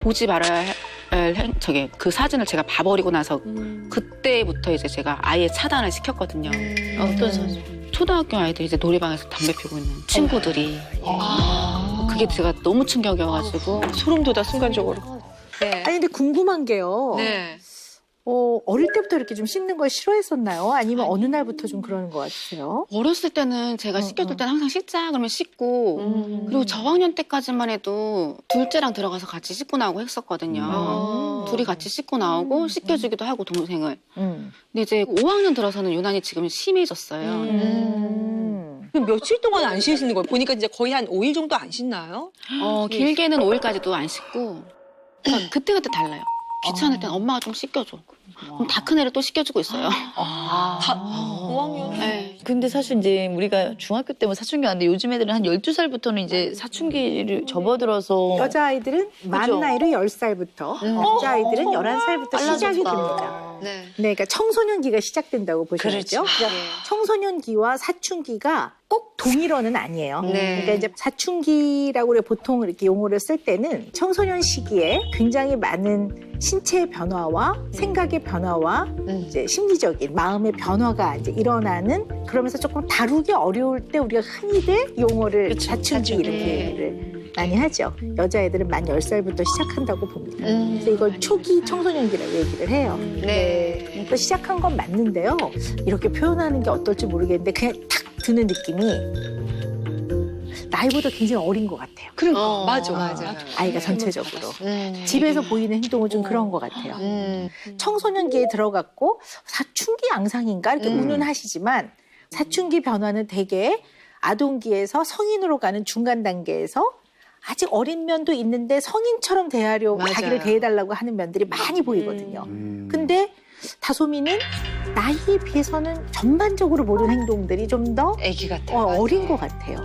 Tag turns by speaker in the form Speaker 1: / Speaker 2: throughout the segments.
Speaker 1: 보지 말아야 할 그 사진을 제가 봐버리고 나서 그때부터 이제 제가 아예 차단을 시켰거든요.
Speaker 2: 어떤 사진?
Speaker 1: 초등학교 아이들 이제 놀이방에서 담배 피우고 있는 친구들이. 그게 제가 너무 충격이어가지고.
Speaker 3: 소름 돋아 순간적으로.
Speaker 2: 네.
Speaker 4: 아니 근데 궁금한 게요.
Speaker 2: 네.
Speaker 4: 어릴 때부터 이렇게 좀 씻는 걸 싫어했었나요? 아니면 어느 날부터 좀 그러는 것 같으세요?
Speaker 1: 어렸을 때는 제가 씻겨줄 때는 항상 씻자 그러면 씻고 그리고 저학년 때까지만 해도 둘째랑 들어가서 같이 씻고 나오고 했었거든요. 둘이 같이 씻고 나오고 씻겨주기도 하고 동생을. 근데 이제 5학년 들어서는 유난히 지금 심해졌어요.
Speaker 3: 그럼 며칠 동안 안 씻는 거예요? 보니까 진짜 거의 한 5일 정도 안 씻나요?
Speaker 1: 길게는 5일까지도 안 씻고 그러니까 그때그때 달라요. 귀찮을 땐 엄마가 좀 씻겨줘. 그럼 다 큰 애를 또 씻겨주고 있어요.
Speaker 3: 5학년?
Speaker 1: 네.
Speaker 2: 근데 사실 이제 우리가 중학교 때면 사춘기 왔는데 요즘 애들은 한 12살부터는 이제 사춘기를 접어들어서
Speaker 4: 여자아이들은 만 나이로 10살부터, 남자아이들은 11살부터 시작이 됩니다.
Speaker 2: 네.
Speaker 4: 네, 그러니까 청소년기가 시작된다고 보셔야죠. 그러니까 청소년기와 사춘기가 꼭 동일어는 아니에요.
Speaker 2: 네.
Speaker 4: 그러니까 이제 사춘기라고 우리가 보통 이렇게 용어를 쓸 때는 청소년 시기에 굉장히 많은 신체의 변화와 생각의 변화와 이제 심리적인 마음의 변화가 이제 일어나는 그러면서 조금 다루기 어려울 때 우리가 흔히들 용어를
Speaker 2: 그쵸,
Speaker 4: 사춘기 이렇게 얘기를 많이 하죠. 여자애들은 만 10살부터 시작한다고 봅니다. 그래서 이걸 초기 청소년기라고 얘기를 해요.
Speaker 2: 네.
Speaker 4: 그래서 시작한 건 맞는데요. 이렇게 표현하는 게 어떨지 모르겠는데 그냥 탁 드는 느낌이 나이보다 굉장히 어린 것 같아요.
Speaker 3: 그러니까 맞아.
Speaker 4: 아이가 전체적으로. 집에서 보이는 행동은 좀 그런 것 같아요. 청소년기에 들어갔고 사춘기 양상인가 이렇게 운운하시지만 사춘기 변화는 대개 아동기에서 성인으로 가는 중간 단계에서 아직 어린 면도 있는데 성인처럼 대하려고 자기를 대해달라고 하는 면들이 많이 보이거든요. 근데 다솜이는 나이에 비해서는 전반적으로 모든 행동들이 좀 더
Speaker 2: 애기 같아요.
Speaker 4: 어린 것 같아요.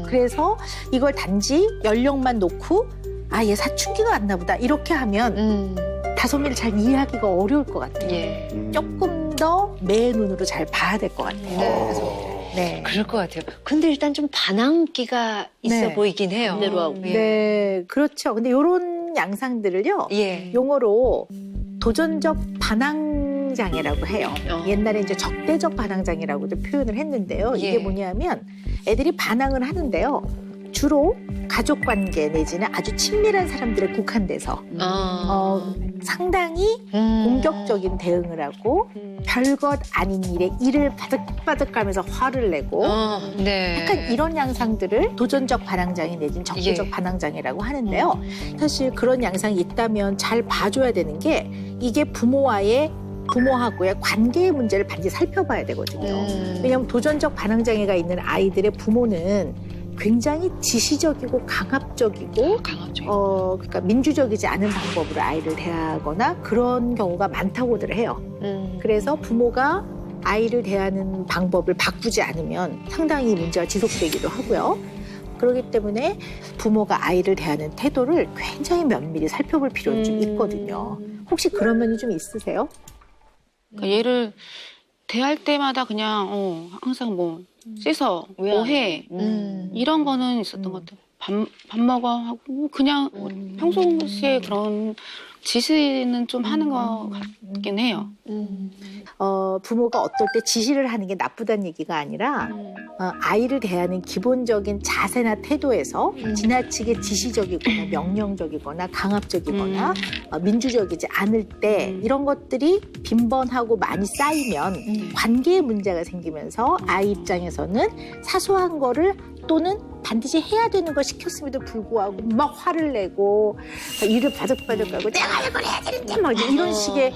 Speaker 4: 그래서 이걸 단지 연령만 놓고 아, 얘 사춘기가 왔나 보다 이렇게 하면 다솜이를 잘 이해하기가 어려울 것 같아요.
Speaker 2: 예.
Speaker 4: 조금 더 매의 눈으로 잘 봐야 될 것 같아요. 그래서 네.
Speaker 5: 그럴 것 같아요. 근데 일단 좀 반항기가 있어
Speaker 4: 네.
Speaker 5: 보이긴 해요.
Speaker 2: 대로 하고.
Speaker 4: 네, 그렇죠. 근데 이런 양상들을요,
Speaker 5: 예.
Speaker 4: 용어로 도전적 반항장애라고 해요. 옛날에 이제 적대적 반항장애라고도 표현을 했는데요. 이게
Speaker 5: 예.
Speaker 4: 뭐냐면 애들이 반항을 하는데요. 주로 가족관계 내지는 아주 친밀한 사람들에 국한돼서 상당히 공격적인 대응을 하고 별것 아닌 일에 이를 바득바득하면서 화를 내고
Speaker 5: 네.
Speaker 4: 약간 이런 양상들을 도전적 반항장애 내지는 적대적
Speaker 5: 예.
Speaker 4: 반항장애라고 하는데요. 사실 그런 양상이 있다면 잘 봐줘야 되는 게 이게 부모하고의 관계의 문제를 반드시 살펴봐야 되거든요. 왜냐하면 도전적 반항장애가 있는 아이들의 부모는 굉장히 지시적이고 강압적이고 그러니까 민주적이지 않은 방법으로 아이를 대하거나 그런 경우가 많다고들 해요. 그래서 부모가 아이를 대하는 방법을 바꾸지 않으면 상당히 문제가 지속되기도 하고요. 그렇기 때문에 부모가 아이를 대하는 태도를 굉장히 면밀히 살펴볼 필요는 좀 있거든요. 혹시 그런 면이 좀 있으세요?
Speaker 1: 그러니까 얘를 대할 때마다 그냥 항상 뭐 씻어, 뭐 해 이런 거는 있었던 것 같아요. 밥 먹어 하고 그냥 평소시에 그런 지시는 좀 하는 것 같긴 해요.
Speaker 4: 부모가 어떨 때 지시를 하는 게 나쁘다는 얘기가 아니라 아이를 대하는 기본적인 자세나 태도에서 지나치게 지시적이거나 명령적이거나 강압적이거나 민주적이지 않을 때 이런 것들이 빈번하고 많이 쌓이면 관계에 문제가 생기면서 아이 입장에서는 사소한 거를 또는 반드시 해야 되는 걸 시켰음에도 불구하고 막 화를 내고 이를 바득바득하고 내가 이걸 해야 되는데 막 이런 식의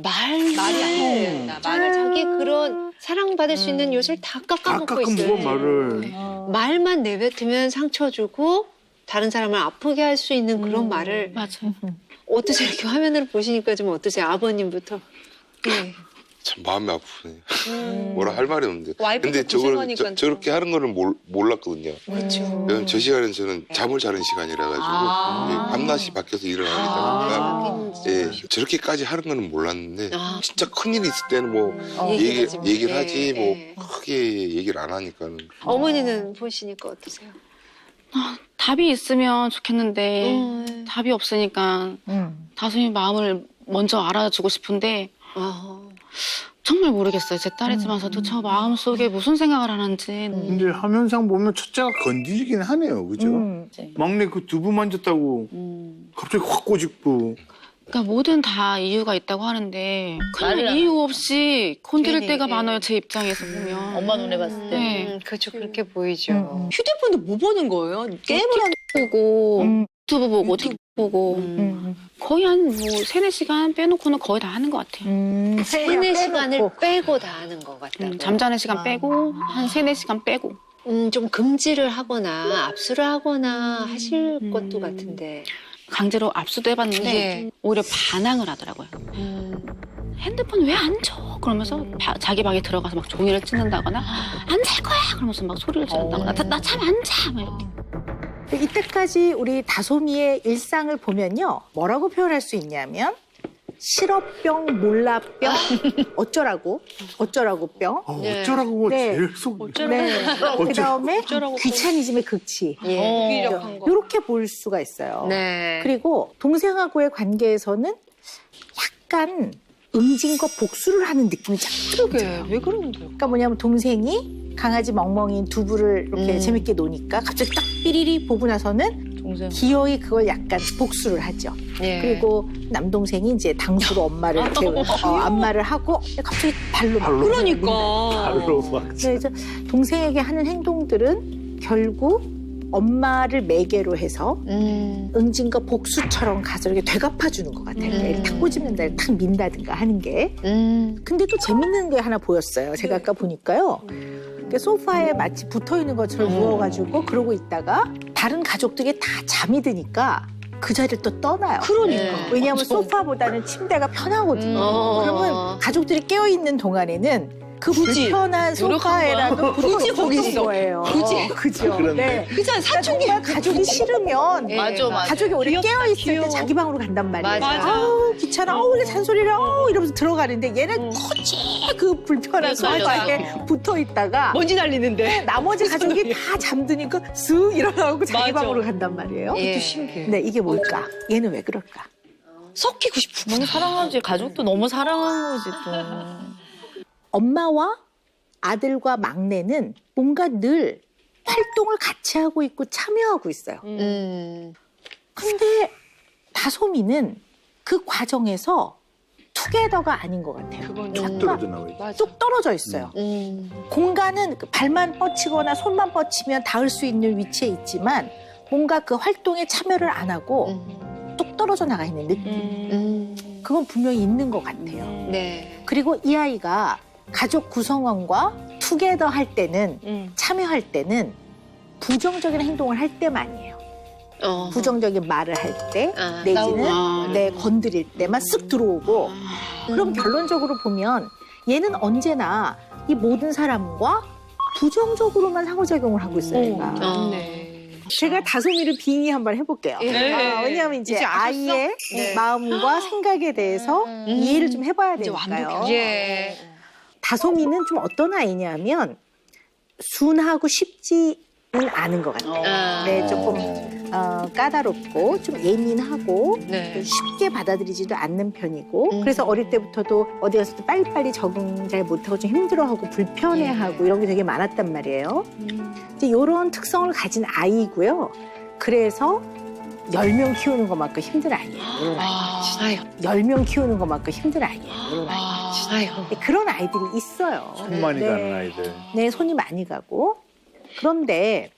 Speaker 5: 말이 안 된다. 말을 자기 그런 사랑받을 수 있는 요소를 다 깎아먹고 있어요.
Speaker 6: 말을.
Speaker 5: 말만 내뱉으면 상처 주고 다른 사람을 아프게 할 수 있는 그런 말을
Speaker 1: 맞아요.
Speaker 5: 어떠세요? 이렇게 화면으로 보시니까 좀 어떠세요? 아버님부터. 네.
Speaker 6: 참 마음이 아프네. 뭐라 할 말이 없는데.
Speaker 3: 와이프도
Speaker 6: 근데
Speaker 3: 고생하니까
Speaker 6: 저렇게 하는 거는 몰랐거든요.
Speaker 5: 그렇죠.
Speaker 6: 왜냐면 저 시간은 저는 잠을 자는 시간이라 가지고 밤낮이 바뀌어서 일어나니까 저렇게까지 하는 거는 몰랐는데 진짜 큰일이 있을 때는 뭐 얘기를 하지 뭐 크게 얘기를 안 하니까는.
Speaker 5: 어머니는 보시니까 어떠세요?
Speaker 1: 답이 있으면 좋겠는데 답이 없으니까 다솜이 마음을 먼저 알아주고 싶은데 정말 모르겠어요. 제 딸이지만서도 저 마음속에 무슨 생각을 하는지.
Speaker 7: 근데 화면상 보면 첫째가 건드리긴 하네요. 그죠? 막내 그 두부 만졌다고 갑자기 확 꼬집고.
Speaker 1: 그러니까 뭐든 다 이유가 있다고 하는데
Speaker 2: 말을
Speaker 1: 그냥
Speaker 2: 안
Speaker 1: 이유 없이 건드릴
Speaker 5: 괜히,
Speaker 1: 때가
Speaker 5: 예.
Speaker 1: 많아요. 제 입장에서 보면.
Speaker 2: 엄마 눈에 봤을 때.
Speaker 1: 네.
Speaker 5: 그렇죠. 그렇게 보이죠.
Speaker 3: 휴대폰도 뭐 보는 거예요? 게임을 하는
Speaker 1: 보고 유튜브 보고 틱톡 보고 거의 한 뭐 3-4시간 빼놓고는 거의 다 하는 것 같아요.
Speaker 5: 3-4시간을 빼고 다 하는 것 같다고.
Speaker 1: 잠자는 시간 빼고 한 3-4시간 빼고.
Speaker 5: 좀 금지를 하거나 압수를 하거나 하실 것도 같은데.
Speaker 1: 강제로 압수도 해봤는데
Speaker 5: 예.
Speaker 1: 오히려 반항을 하더라고요. 핸드폰 왜 안 줘? 그러면서 자기 방에 들어가서 막 종이를 찢는다거나 안 잘 거야! 그러면서 막 소리를 지른다거나 나 잠 안 자! 막 이렇게.
Speaker 4: 이때까지 우리 다솜이의 일상을 보면요. 뭐라고 표현할 수 있냐면 실업병, 몰라병, 어쩌라고 병.
Speaker 5: 네.
Speaker 7: 어쩌라고
Speaker 4: 네.
Speaker 7: 제일 속.
Speaker 4: 네. 그다음에 귀차니즘의 극치.
Speaker 5: 무기력한 거.
Speaker 4: 이렇게 볼 수가 있어요.
Speaker 5: 네.
Speaker 4: 그리고 동생하고의 관계에서는 약간 응징과 복수를 하는 느낌이 자꾸 들어요.
Speaker 3: 왜 그러는 거예요?
Speaker 4: 그러니까 뭐냐면 동생이 강아지 멍멍이인 두부를 이렇게 재밌게 노니까 갑자기 딱 삐리리 보고 나서는
Speaker 2: 동생.
Speaker 4: 기어이 그걸 약간 복수를 하죠.
Speaker 5: 예.
Speaker 4: 그리고 남동생이 이제 당수로 엄마를 이렇게 안마를 하고 갑자기 발로 막
Speaker 3: 그러니까.
Speaker 7: 발로 막.
Speaker 4: 그래서 동생에게 하는 행동들은 결국 엄마를 매개로 해서 응징과 복수처럼 가서 이렇게 되갚아주는 것 같아요. 이렇게 탁 꼬집는다, 이렇게 탁 민다든가 하는 게. 근데 또 재밌는 게 하나 보였어요. 제가 아까 보니까요. 이렇게 소파에 마치 붙어있는 것처럼 누워가지고 그러고 있다가 다른 가족들이 다 잠이 드니까 그 자리를 또 떠나요.
Speaker 3: 그러니까.
Speaker 4: 왜냐하면 소파보다는 침대가 편하거든요. 그러면 가족들이 깨어있는 동안에는 그 불편한 소파에라도 굳이 거기 있는 거예요. 그죠. 네.
Speaker 3: 그잖아 사춘기.
Speaker 4: 정말 가족이 싫으면
Speaker 2: 맞아, 맞아.
Speaker 4: 가족이 오래
Speaker 3: 귀엽다,
Speaker 4: 깨어 있을
Speaker 3: 귀여워.
Speaker 4: 때 자기 방으로 간단 말이에요.
Speaker 5: 맞아.
Speaker 4: 아우 귀찮아. 아우 이게 잔소리를. 아우 이러면서 들어가는데 얘는 굳이 그 불편한 소파에 붙어 있다가
Speaker 3: 먼지 날리는데.
Speaker 4: 나머지 가족이 다 잠드니까 쓱 일어나고 자기
Speaker 3: 맞아.
Speaker 4: 방으로 간단 말이에요.
Speaker 5: 예.
Speaker 3: 신기해.
Speaker 4: 네 이게 뭘까? 얘는 왜 그럴까?
Speaker 3: 섞이고 싶은
Speaker 2: 너무 사랑하지. 가족도 너무 사랑하는 거지 또.
Speaker 4: 엄마와 아들과 막내는 뭔가 늘 활동을 같이 하고 있고 참여하고 있어요. 근데 다솜이는 그 과정에서 투게더가 아닌 것 같아요.
Speaker 7: 쭉 떨어져 나와있지.
Speaker 4: 뚝 떨어져 있어요. 공간은 그 발만 뻗치거나 손만 뻗치면 닿을 수 있는 위치에 있지만 뭔가 그 활동에 참여를 안 하고 뚝 떨어져 나가 있는 느낌. 그건 분명히 있는 것 같아요.
Speaker 5: 네.
Speaker 4: 그리고 이 아이가 가족 구성원과 투게더 할 때는 참여할 때는 부정적인 행동을 할 때만이에요. 부정적인 말을 할 때 내지는 내 건드릴 때만 쓱 들어오고 그럼 결론적으로 보면 얘는 언제나 이 모든 사람과 부정적으로만 상호작용을 하고 있어요. 얘가. 제가 다솜이를 빙의 한번 해볼게요. 왜냐하면 이제 아이의 마음과 생각에 대해서 이해를 좀 해봐야 되니까요.
Speaker 5: 예.
Speaker 4: 다솜이는 좀 어떤 아이냐면 순하고 쉽지는 않은 것 같아요. 네, 조금 까다롭고 좀 예민하고
Speaker 5: 네.
Speaker 4: 쉽게 받아들이지도 않는 편이고 그래서 어릴 때부터도 어디 가서도 빨리빨리 적응 잘 못하고 좀 힘들어하고 불편해하고 이런 게 되게 많았단 말이에요. 이제 이런 특성을 가진 아이고요. 그래서 10명 키우는 것만큼 힘든 아이예요. 이런 아이. 10명 키우는 것만큼 힘든 아이예요. 이런 아이. 그런 아이들이 있어요.
Speaker 7: 손 많이
Speaker 4: 네.
Speaker 7: 가는 아이들.
Speaker 4: 네, 손이 많이 가고. 그런데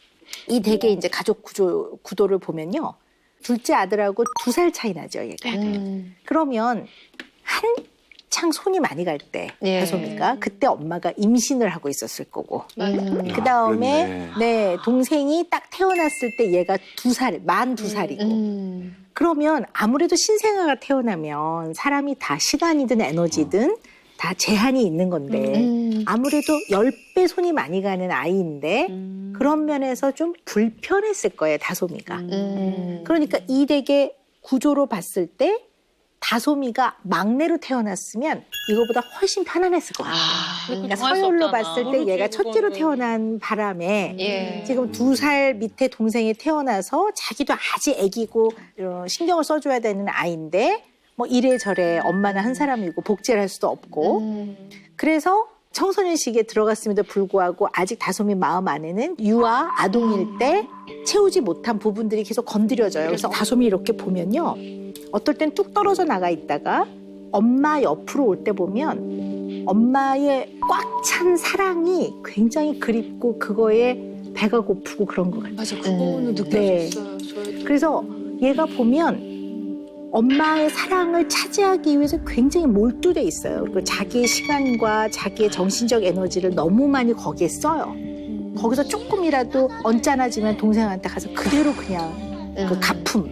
Speaker 4: 이 되게 이제 가족 구도를 보면요. 둘째 아들하고 2살 차이 나죠, 얘가. 그러면 한창 손이 많이 갈 때,
Speaker 5: 예.
Speaker 4: 다솜이가 그때 엄마가 임신을 하고 있었을 거고. 그 다음에
Speaker 7: 그렇네.
Speaker 4: 네, 동생이 딱 태어났을 때 얘가 만 2살이고. 그러면 아무래도 신생아가 태어나면 사람이 다 시간이든 에너지든 다 제한이 있는 건데 아무래도 10배 손이 많이 가는 아이인데 그런 면에서 좀 불편했을 거예요, 다솜이가. 그러니까 이 댁의 구조로 봤을 때 다솜이가 막내로 태어났으면 이거보다 훨씬 편안했을 것 같아요. 그러니까 서열로 봤을 때 얘가 첫째로 태어난 바람에
Speaker 5: 예.
Speaker 4: 지금 2살 밑에 동생이 태어나서 자기도 아직 애기고 신경을 써줘야 되는 아이인데 뭐 이래저래 엄마는 한 사람이고 복제를 할 수도 없고 그래서 청소년시기에 들어갔음에도 불구하고 아직 다솜이 마음 안에는 유아 아동일 때 채우지 못한 부분들이 계속 건드려져요. 그래서 다솜이 이렇게 보면요. 어떨 땐 뚝 떨어져 나가 있다가 엄마 옆으로 올 때 보면 엄마의 꽉 찬 사랑이 굉장히 그립고 그거에 배가 고프고 그런 것 같아요.
Speaker 3: 맞아, 그거는 느껴졌어요. 저희도.
Speaker 4: 그래서 얘가 보면 엄마의 사랑을 차지하기 위해서 굉장히 몰두돼 있어요. 그리고 자기의 시간과 자기의 정신적 에너지를 너무 많이 거기에 써요. 거기서 조금이라도 언짢아지면 동생한테 가서 그대로 그냥 그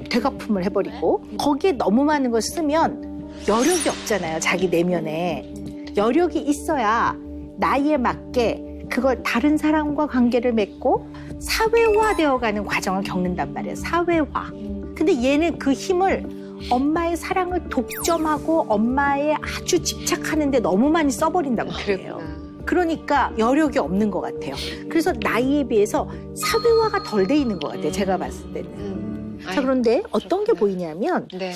Speaker 4: 되갚음을 해버리고 거기에 너무 많은 걸 쓰면 여력이 없잖아요. 자기 내면에. 여력이 있어야 나이에 맞게 그걸 다른 사람과 관계를 맺고 사회화되어가는 과정을 겪는단 말이에요. 사회화. 근데 얘는 그 힘을 엄마의 사랑을 독점하고 엄마에 아주 집착하는데 너무 많이 써버린단 말이에요. 그러니까 여력이 없는 것 같아요. 그래서 나이에 비해서 사회화가 덜 돼 있는 것 같아요. 제가 봤을 때는. 자, 그런데 어떤 게 보이냐면
Speaker 5: 네.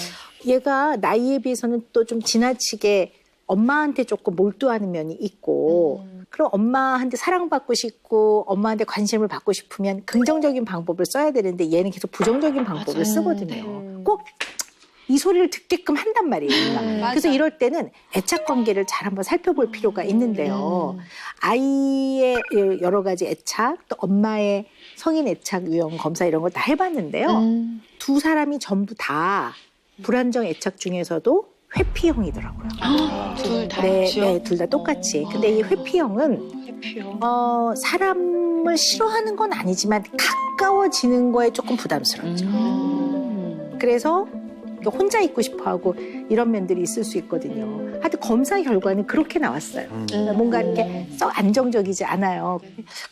Speaker 4: 얘가 나이에 비해서는 또 좀 지나치게 엄마한테 조금 몰두하는 면이 있고 그럼 엄마한테 사랑받고 싶고 엄마한테 관심을 받고 싶으면 긍정적인 방법을 써야 되는데 얘는 계속 부정적인 방법을 쓰거든요. 꼭 이 소리를 듣게끔 한단 말이에요. 그래서 이럴 때는 애착 관계를 잘 한번 살펴볼 필요가 있는데요. 아이의 여러 가지 애착, 또 엄마의 성인 애착 유형 검사 이런 걸 다 해봤는데요. 두 사람이 전부 다 불안정 애착 중에서도 회피형이더라고요.
Speaker 1: 둘 다.
Speaker 4: 네, 둘 다 똑같이. 근데 이 회피형은 사람을 싫어하는 건 아니지만 가까워지는 거에 조금 부담스럽죠. 그래서 혼자 있고 싶어하고 이런 면들이 있을 수 있거든요. 하여튼 검사 결과는 그렇게 나왔어요. 뭔가 이렇게 썩 안정적이지 않아요.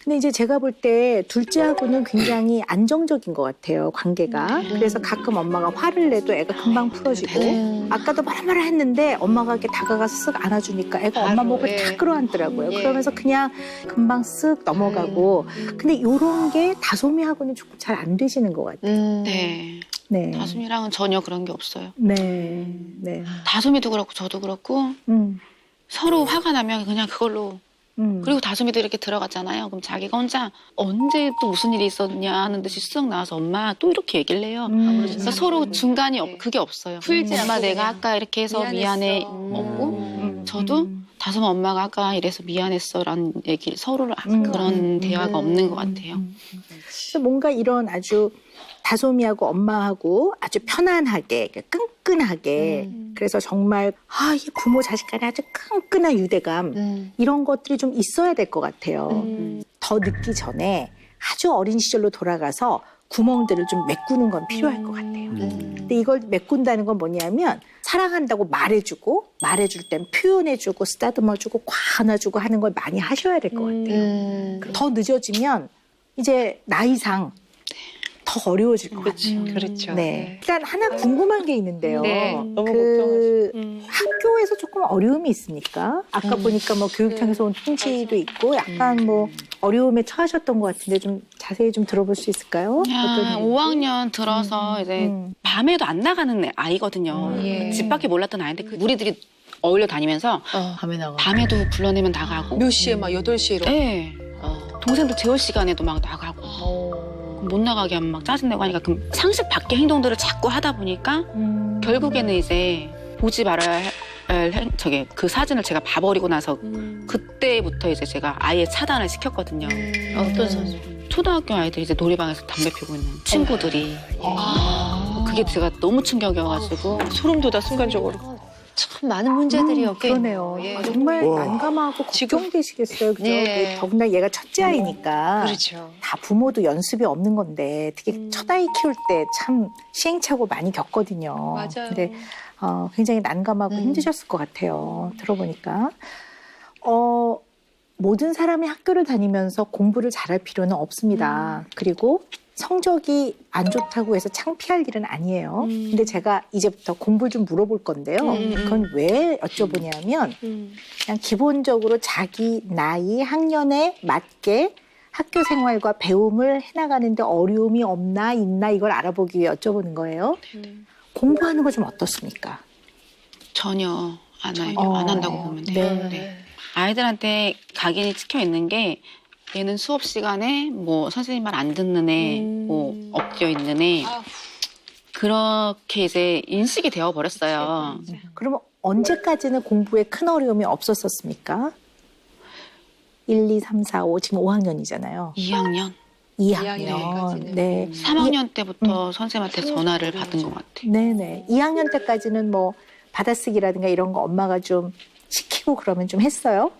Speaker 4: 근데 이제 제가 볼 때 둘째하고는 굉장히 안정적인 것 같아요, 관계가. 그래서 가끔 엄마가 화를 내도 애가 금방 풀어지고 아까도 뭐라 했는데 엄마가 이렇게 다가가서 쓱 안아주니까 애가 엄마 목을 다 끌어안더라고요. 그러면서 그냥 금방 쓱 넘어가고. 근데 이런 게 다솜이하고는 조금 잘 안 되시는 것 같아요.
Speaker 1: 네.
Speaker 4: 네.
Speaker 1: 다솜이랑은 전혀 그런 게 없어요.
Speaker 4: 네. 네.
Speaker 1: 다솜이도 그렇고 저도 그렇고 서로 화가 나면 그냥 그걸로 그리고 다솜이도 이렇게 들어갔잖아요. 그럼 자기가 혼자 언제 또 무슨 일이 있었냐 하는 듯이 쓱 나와서 엄마 또 이렇게 얘기를 해요. 그래서 서로 중간이 그게 없어요.
Speaker 5: 풀지
Speaker 1: 엄마
Speaker 5: 않고
Speaker 1: 내가
Speaker 5: 그냥
Speaker 1: 아까 이렇게 해서 미안해 없고 저도 다솜아 엄마가 아까 이래서 미안했어라는 얘기 서로를 그런 대화가 없는 것 같아요.
Speaker 4: 그래서 뭔가 이런 아주 다솜이하고 엄마하고 아주 편안하게 끈끈하게 그래서 정말 이 부모 자식 간에 아주 끈끈한 유대감 이런 것들이 좀 있어야 될 것 같아요. 더 늦기 전에 아주 어린 시절로 돌아가서 구멍들을 좀 메꾸는 건 필요할 것 같아요. 근데 이걸 메꾼다는 건 뭐냐면 사랑한다고 말해주고 말해줄 땐 표현해주고 쓰다듬어주고 안아주고 하는 걸 많이 하셔야 될 것 같아요. 더 늦어지면 이제 나이상 더 어려워질 것 같아요.
Speaker 5: 그렇죠.
Speaker 4: 네. 일단 하나 궁금한 게 있는데요.
Speaker 5: 네.
Speaker 4: 학교에서 조금 어려움이 있습니까? 아까 보니까 뭐 교육청에서 온 통지도 있고 약간 뭐 어려움에 처하셨던 것 같은데 좀 자세히 좀 들어볼 수 있을까요?
Speaker 1: 한 5학년 들어서 이제 밤에도 안 나가는 아이거든요.
Speaker 5: 예.
Speaker 1: 집 밖에 몰랐던 아이인데 그 무리들이 어울려 다니면서
Speaker 2: 밤에 나가.
Speaker 1: 밤에도 불러내면 나가고.
Speaker 3: 몇 시에 막 8시에
Speaker 1: 네. 동생들 재울 시간에도 막 나가고. 못 나가게 하면 막 짜증내고 하니까 그럼 상식 밖의 행동들을 자꾸 하다 보니까 결국에는 이제 보지 말아야 할 그 사진을 제가 봐버리고 나서 그때부터 이제 제가 아예 차단을 시켰거든요.
Speaker 2: 어떤 사진?
Speaker 1: 초등학교 아이들이 이제 놀이방에서 담배 피우고 있는 친구들이 그게 제가 너무 충격이어가지고
Speaker 3: 소름 돋아 순간적으로.
Speaker 5: 참 많은 문제들이 엮여
Speaker 4: 그러네요.
Speaker 5: 있네요. 예.
Speaker 4: 아, 정말
Speaker 7: 와.
Speaker 4: 난감하고 걱정되시겠어요. 그죠?
Speaker 5: 예.
Speaker 4: 더구나 얘가 첫째 아이니까
Speaker 5: 그렇죠.
Speaker 4: 다 부모도 연습이 없는 건데 특히 첫 아이 키울 때 참 시행착오 많이 겪거든요.
Speaker 3: 맞아요.
Speaker 4: 근데 굉장히 난감하고 힘드셨을 것 같아요. 들어보니까. 모든 사람이 학교를 다니면서 공부를 잘할 필요는 없습니다. 그리고 성적이 안 좋다고 해서 창피할 일은 아니에요. 근데 제가 이제부터 공부를 좀 물어볼 건데요. 그건 왜 여쭤보냐면 그냥 기본적으로 자기 나이, 학년에 맞게 학교 생활과 배움을 해나가는데 어려움이 없나 있나 이걸 알아보기 위해 여쭤보는 거예요. 공부하는 거 좀 어떻습니까?
Speaker 1: 전혀 안
Speaker 4: 어,
Speaker 1: 한다고 보면 돼요.
Speaker 4: 네.
Speaker 1: 네. 아이들한테 각인이 찍혀 있는 게 얘는 수업 시간에 뭐 선생님 말 안 듣는 애, 뭐 엎드려 있는 애 그렇게 이제 인식이 되어 버렸어요.
Speaker 4: 그러면 언제까지는 공부에 큰 어려움이 없었었습니까? 1, 2, 3, 4, 5 지금 5학년이잖아요.
Speaker 1: 2학년,
Speaker 4: 2학년.
Speaker 5: 2학년까지는.
Speaker 4: 네.
Speaker 1: 3학년 때부터 선생님한테 전화를 받은 것 같아요.
Speaker 4: 네네. 2학년 때까지는 뭐 받아쓰기라든가 이런 거 엄마가 좀 시키고 그러면 좀 했어요?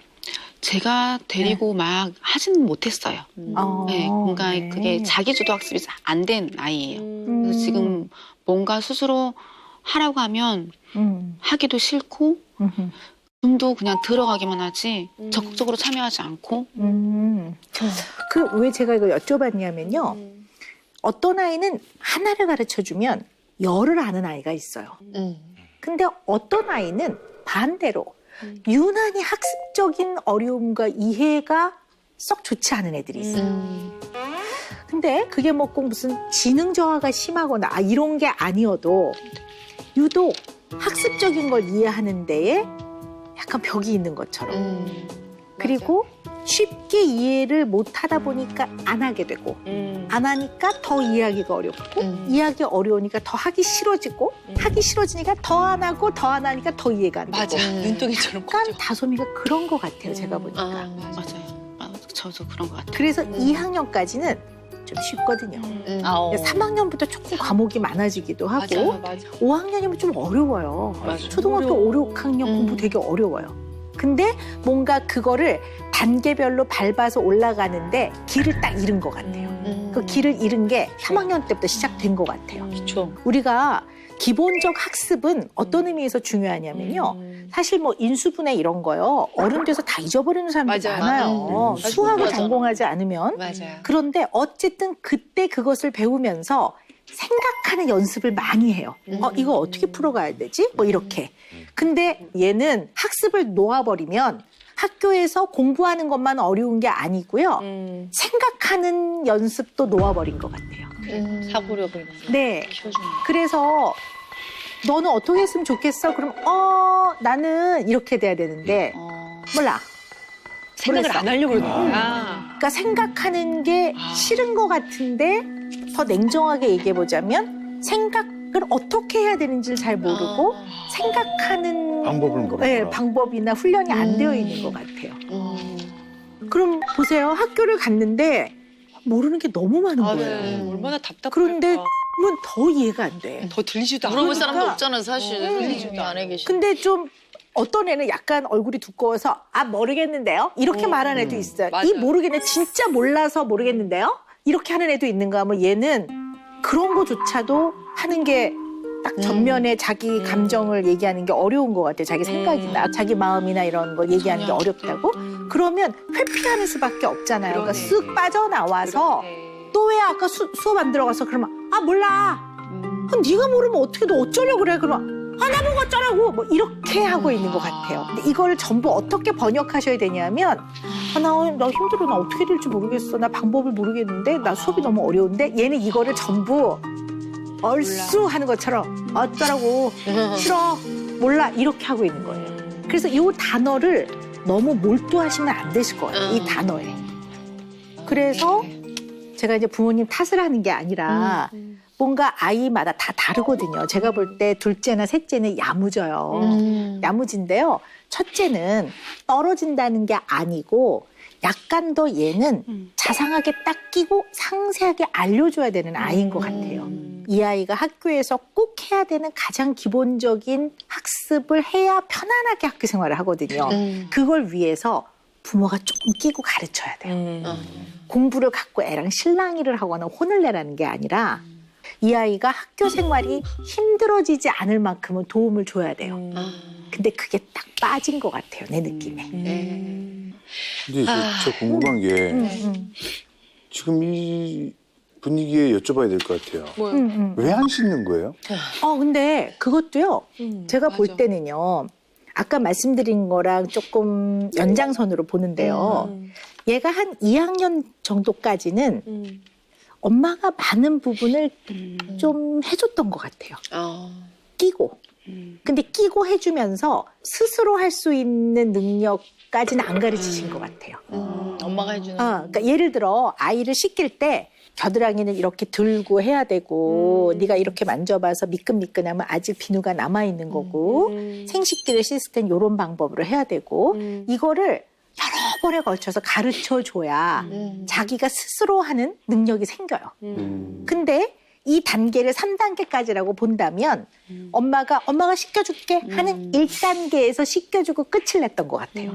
Speaker 1: 제가 데리고 막 하지는 못했어요. 네, 그러니까
Speaker 4: 네.
Speaker 1: 그게 자기주도 학습이 안 된 아이예요. 그래서 지금 뭔가 스스로 하라고 하면 하기도 싫고 좀도 그냥 들어가기만 하지 적극적으로 참여하지 않고
Speaker 4: 그 왜 제가 이걸 여쭤봤냐면요. 어떤 아이는 하나를 가르쳐주면 열을 아는 아이가 있어요. 근데 어떤 아이는 반대로 유난히 학습적인 어려움과 이해가 썩 좋지 않은 애들이 있어요. 근데 그게 뭐 꼭 무슨 지능 저하가 심하거나 이런 게 아니어도 유독 학습적인 걸 이해하는 데에 약간 벽이 있는 것처럼. 그리고 쉽게 이해를 못 하다 보니까 안 하게 되고 안 하니까 더 이해하기가 어렵고 이해하기 어려우니까 더 하기 싫어지고 하기 싫어지니까 더 안 하고 더 안 하니까 더 이해가 안 되고
Speaker 3: 맞아. 눈덩이처럼
Speaker 4: 약간
Speaker 3: 커져.
Speaker 4: 다솜이가 그런 것 같아요. 제가 보니까.
Speaker 1: 맞아요. 저도 그런 것 같아요.
Speaker 4: 그래서 2학년까지는 좀 쉽거든요. 3학년부터 조금 과목이 많아지기도 하고
Speaker 3: 맞아.
Speaker 4: 5학년이면 좀 어려워요. 초등학교 5, 6학년 공부 되게 어려워요. 근데 뭔가 그거를 단계별로 밟아서 올라가는데 길을 딱 잃은 것 같아요. 그 길을 잃은 게 3학년 때부터 시작된 것 같아요.
Speaker 2: 그렇죠.
Speaker 4: 우리가 기본적 학습은 어떤 의미에서 중요하냐면요. 사실 뭐 인수분해 이런 거요. 어른 돼서 다 잊어버리는 사람들
Speaker 3: 맞아요.
Speaker 4: 많아요. 수학을
Speaker 3: 맞아.
Speaker 4: 전공하지 않으면.
Speaker 3: 맞아요.
Speaker 4: 그런데 어쨌든 그때 그것을 배우면서 생각하는 연습을 많이 해요. 이거 어떻게 풀어가야 되지? 뭐 이렇게. 근데 얘는 학습을 놓아버리면 학교에서 공부하는 것만 어려운 게 아니고요. 생각하는 연습도 놓아버린 것 같아요.
Speaker 2: 사고력을
Speaker 4: 네.
Speaker 2: 키워주는.
Speaker 4: 그래서 너는 어떻게 했으면 좋겠어? 그럼 나는 이렇게 돼야 되는데 몰라.
Speaker 3: 생각을
Speaker 4: 모르겠어.
Speaker 3: 안 하려고 그러는구나.
Speaker 4: 그러니까 생각하는 게 싫은 것 같은데 더 냉정하게 얘기해 보자면 생각을 어떻게 해야 되는지를 잘 모르고 생각하는
Speaker 7: 방법을 모르구나.
Speaker 4: 네, 방법이나 훈련이 안 되어 있는 것 같아요. 그럼 보세요. 학교를 갔는데 모르는 게 너무 많은 거예요.
Speaker 3: 얼마나 답답할까.
Speaker 4: 그런데 그러면 더 이해가 안 돼.
Speaker 3: 더 들리지도 않아.
Speaker 2: 물어볼
Speaker 4: 그러니까.
Speaker 2: 사람도 없잖아 사실. 선생님도 안 해 계시.
Speaker 4: 근데 좀 어떤 애는 약간 얼굴이 두꺼워서 모르겠는데요. 이렇게 말하는 애도 있어요.
Speaker 3: 맞아.
Speaker 4: 이 모르겠네. 진짜 몰라서 모르겠는데요. 이렇게 하는 애도 있는가 하면 얘는 그런 거조차도 하는 게 딱 전면에 자기 감정을 얘기하는 게 어려운 것 같아요. 자기 생각이나 자기 마음이나 이런 걸 얘기하는 게 어렵다고. 그러면 회피하는 수밖에 없잖아요. 그러니까 쓱 빠져나와서 또 왜 아까 수업 안 들어가서 그러면 몰라. 네가 모르면 어떻게 너 어쩌려고 그래. 그러면 나보고 어쩌라고 뭐 이렇게 하고 있는 것 같아요. 근데 이거를 전부 어떻게 번역하셔야 되냐면 나 힘들어. 나 어떻게 될지 모르겠어. 나 방법을 모르겠는데 나 수업이 너무 어려운데 얘는 이거를 전부 얼쑤 하는 것처럼 어쩌라고 싫어 몰라 이렇게 하고 있는 거예요. 그래서 이 단어를 너무 몰두하시면 안 되실 거예요. 이 단어에. 그래서 제가 이제 부모님 탓을 하는 게 아니라 뭔가 아이마다 다 다르거든요. 제가 볼 때 둘째나 셋째는 야무져요. 야무진데요. 첫째는 떨어진다는 게 아니고 약간 더 얘는 자상하게 딱 끼고 상세하게 알려줘야 되는 아이인 것 같아요. 이 아이가 학교에서 꼭 해야 되는 가장 기본적인 학습을 해야 편안하게 학교 생활을 하거든요. 그걸 위해서 부모가 조금 끼고 가르쳐야 돼요. 공부를 갖고 애랑 실랑이를 하거나 혼을 내라는 게 아니라 이 아이가 학교 생활이 힘들어지지 않을 만큼은 도움을 줘야 돼요. 근데 그게 딱 빠진 것 같아요, 내 느낌에.
Speaker 7: 근데 저 궁금한 게 지금 이 분위기에 여쭤봐야 될 것 같아요.
Speaker 3: 뭐요?
Speaker 7: 왜 안 씻는 거예요?
Speaker 4: 근데 그것도요. 제가 볼
Speaker 3: 맞아.
Speaker 4: 때는요. 아까 말씀드린 거랑 조금 연장선으로 보는데요. 얘가 한 2학년 정도까지는 엄마가 많은 부분을 좀 해줬던 것 같아요. 끼고. 근데 끼고 해주면서 스스로 할 수 있는 능력까지는 안 가르치신 것 같아요.
Speaker 2: 엄마가 해주는.
Speaker 4: 그러니까 예를 들어 아이를 씻길 때 겨드랑이는 이렇게 들고 해야 되고 네가 이렇게 만져봐서 미끈미끈하면 아직 비누가 남아있는 거고 생식기를 씻을 땐 이런 방법으로 해야 되고 이거를 여러 번에 걸쳐서 가르쳐줘야 자기가 스스로 하는 능력이 생겨요. 근데 이 단계를 3단계까지라고 본다면 엄마가 씻겨줄게 하는 1단계에서 씻겨주고 끝을 냈던 것 같아요.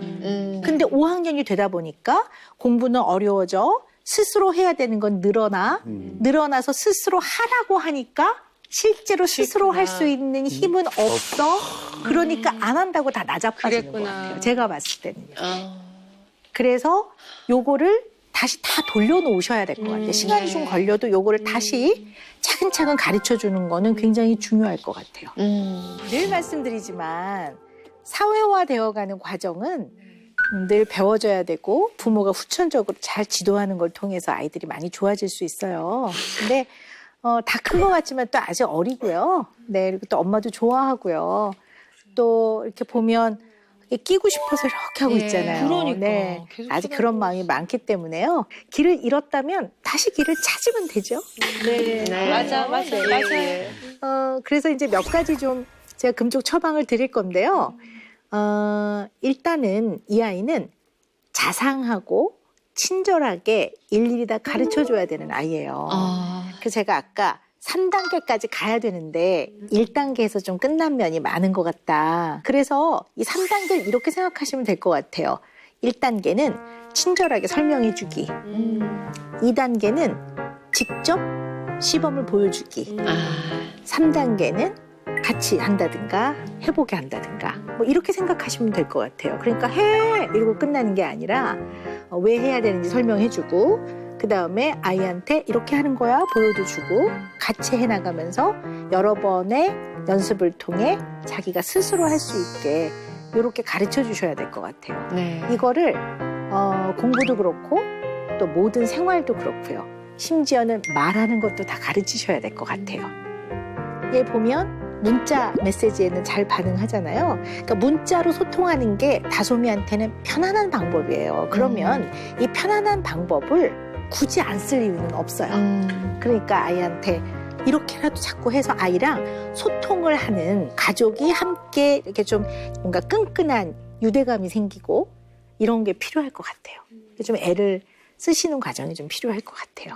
Speaker 4: 근데 5학년이 되다 보니까 공부는 어려워져 스스로 해야 되는 건 늘어나서 스스로 하라고 하니까 실제로 스스로 할 수 있는 힘은 없어. 그러니까 안 한다고 다 나자빠지는 것 같아요. 제가 봤을 때는요. 그래서 요거를 다시 다 돌려놓으셔야 될 것 같아요. 시간이 좀 걸려도 요거를 다시 차근차근 가르쳐주는 거는 굉장히 중요할 것 같아요. 늘 말씀드리지만 사회화되어가는 과정은 늘 배워줘야 되고 부모가 후천적으로 잘 지도하는 걸 통해서 아이들이 많이 좋아질 수 있어요. 근데 다 큰 것 같지만 또 아직 어리고요. 네, 그리고 또 엄마도 좋아하고요. 또 이렇게 보면 끼고 싶어서 이렇게 하고 있잖아요.
Speaker 3: 그러니까.
Speaker 4: 네,
Speaker 3: 계속
Speaker 4: 아직 그런 마음이 많기 때문에요. 길을 잃었다면 다시 길을 찾으면 되죠. 네,
Speaker 3: 맞아. 맞아요.
Speaker 4: 그래서 이제 몇 가지 좀 제가 금쪽 처방을 드릴 건데요. 일단은 이 아이는 자상하고 친절하게 일일이 다 가르쳐줘야 되는 아이예요. 그래서 제가 아까 3단계까지 가야 되는데 1단계에서 좀 끝난 면이 많은 것 같다. 그래서 이 3단계를 이렇게 생각하시면 될 것 같아요. 1단계는 친절하게 설명해주기. 2단계는 직접 시범을 보여주기. 3단계는 같이 한다든가 해보게 한다든가 뭐 이렇게 생각하시면 될 것 같아요. 그러니까 해! 이러고 끝나는 게 아니라 왜 해야 되는지 설명해주고 그 다음에 아이한테 이렇게 하는 거야 보여도 주고 같이 해나가면서 여러 번의 연습을 통해 자기가 스스로 할 수 있게 이렇게 가르쳐 주셔야 될 것 같아요. 이거를 공부도 그렇고 또 모든 생활도 그렇고요. 심지어는 말하는 것도 다 가르치셔야 될 것 같아요. 얘 보면 문자 메시지에는 잘 반응하잖아요. 그러니까 문자로 소통하는 게 다솜이한테는 편안한 방법이에요. 그러면 이 편안한 방법을 굳이 안 쓸 이유는 없어요. 그러니까 아이한테 이렇게라도 자꾸 해서 아이랑 소통을 하는 가족이 함께 이렇게 좀 뭔가 끈끈한 유대감이 생기고 이런 게 필요할 것 같아요. 좀 애를 쓰시는 과정이 좀 필요할 것 같아요.